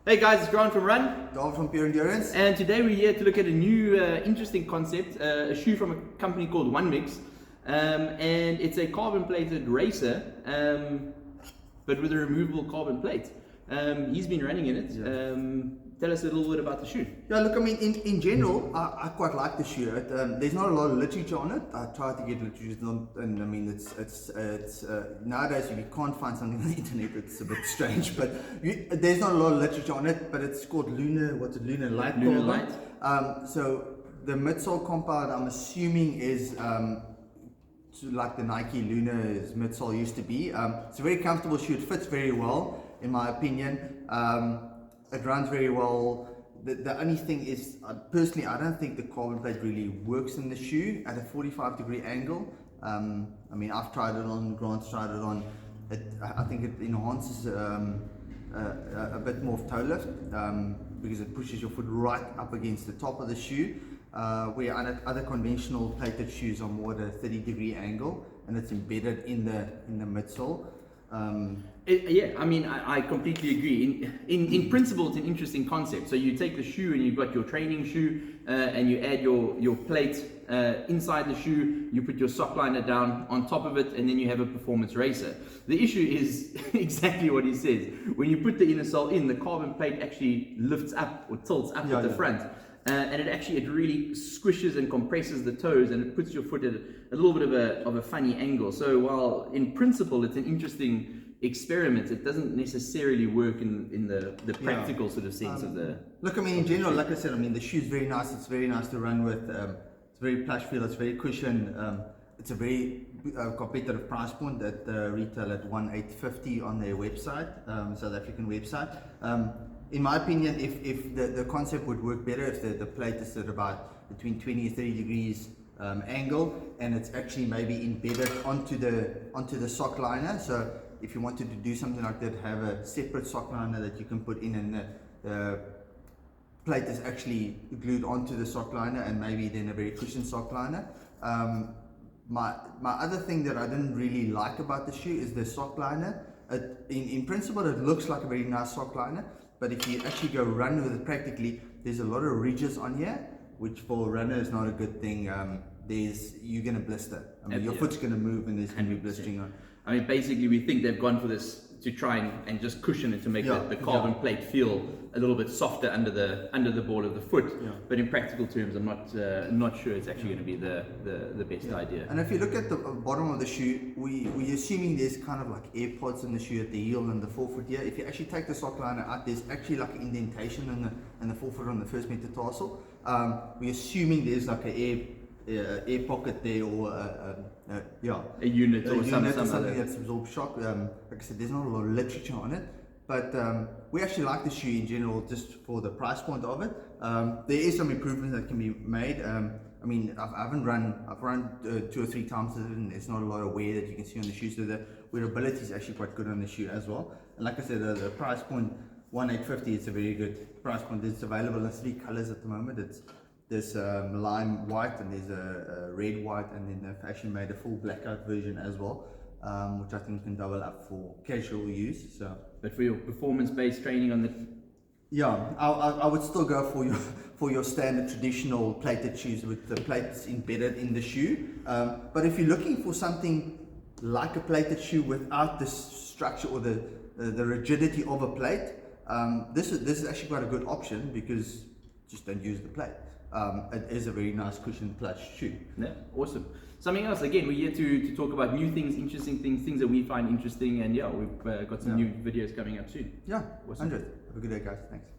Hey guys, it's Grant from Run. Dawid from Pure Endurance. And today we're here to look at a new interesting concept, a shoe from a company called Onemix. And it's a carbon plated racer, but with a removable carbon plate. He's been running in it. Yeah. Tell us a little bit about the shoe. Yeah, look, I mean, in general, I quite like the shoe. There's not a lot of literature on it. I tried to get literature, and I mean, it's nowadays if you can't find something on the internet, it's a bit strange. But there's not a lot of literature on it. But it's called Lunar Light. Lunar Light. So the midsole compound, I'm assuming, is like the Nike Lunar's midsole used to be. It's a very comfortable shoe. It fits very well, in my opinion. It runs very well. The only thing is, personally, I don't think the carbon plate really works in the shoe at a 45-degree angle. I mean, I've tried it on, Grant's tried it on. I think it enhances a bit more of toe lift because it pushes your foot right up against the top of the shoe. Where other conventional plated shoes are more at a 30-degree angle, and it's embedded in the midsole. Yeah, I mean, I completely agree. In principle, it's an interesting concept. So you take the shoe and you've got your training shoe, and you add your plate inside the shoe. You put your sock liner down on top of it, and then you have a performance racer. The issue is exactly what he says. When you put the inner sole in, the carbon plate actually lifts up or tilts up at the front. And it really squishes and compresses the toes, and it puts your foot at a little bit of a funny angle. So while in principle it's an interesting experiment, it doesn't necessarily work in the practical sort of sense of the... Look, I mean, in general, like I said, I mean, the shoe's very nice. It's very nice to run with. It's very plush feel. It's very cushioned. It's a very competitive price point at retail at 1,850 on their website, South African website. In my opinion, if the concept would work better if the plate is at about between 20 and 30 degrees angle, and it's actually maybe embedded onto the sock liner. So if you wanted to do something like that, have a separate sock liner that you can put in, and the plate is actually glued onto the sock liner, and maybe then a very cushioned sock liner. My other thing that I didn't really like about the shoe is the sock liner. In principle, it looks like a very nice sock liner, but if you actually go run with it practically, there's a lot of ridges on here, which for a runner is not a good thing. You're going to blister. I mean, your foot's going to move, and there's going to be blistering on. I mean, basically, we think they've gone for this to try and just cushion it to make the carbon plate feel a little bit softer under the ball of the foot. Yeah. But in practical terms, I'm not sure it's actually going to be the best idea. And if you look at the bottom of the shoe, we're assuming there's kind of like air pods in the shoe at the heel and the forefoot here. If you actually take the sock liner out, there's actually like an indentation in the forefoot on the first metatarsal. We're assuming there's like an air pocket there, or a unit or something that's absorbed shock. Like I said, there's not a lot of literature on it, but we actually like the shoe in general just for the price point of it. There is some improvements that can be made. I mean, I've run 2 or 3 times, and there's not a lot of wear that you can see on the shoe, so the wearability is actually quite good on the shoe as well. And like I said, the price point 1,850, it's a very good price point. It's available in 3 colors at the moment. There's lime white, and there's a red white, and then they've actually made a full blackout version as well, which I think can double up for casual use. So, but for your performance-based training on the... Yeah, I would still go for your standard traditional plated shoes with the plates embedded in the shoe. But if you're looking for something like a plated shoe without the structure or the rigidity of a plate, this is actually quite a good option, because just don't use the plate. It is a very nice cushioned plush shoe. Yeah, awesome. Something else, again, we're here to talk about new things, interesting things that we find interesting, and yeah, we've got some new videos coming up soon. Yeah, awesome. 100. Have a good day, guys. Thanks.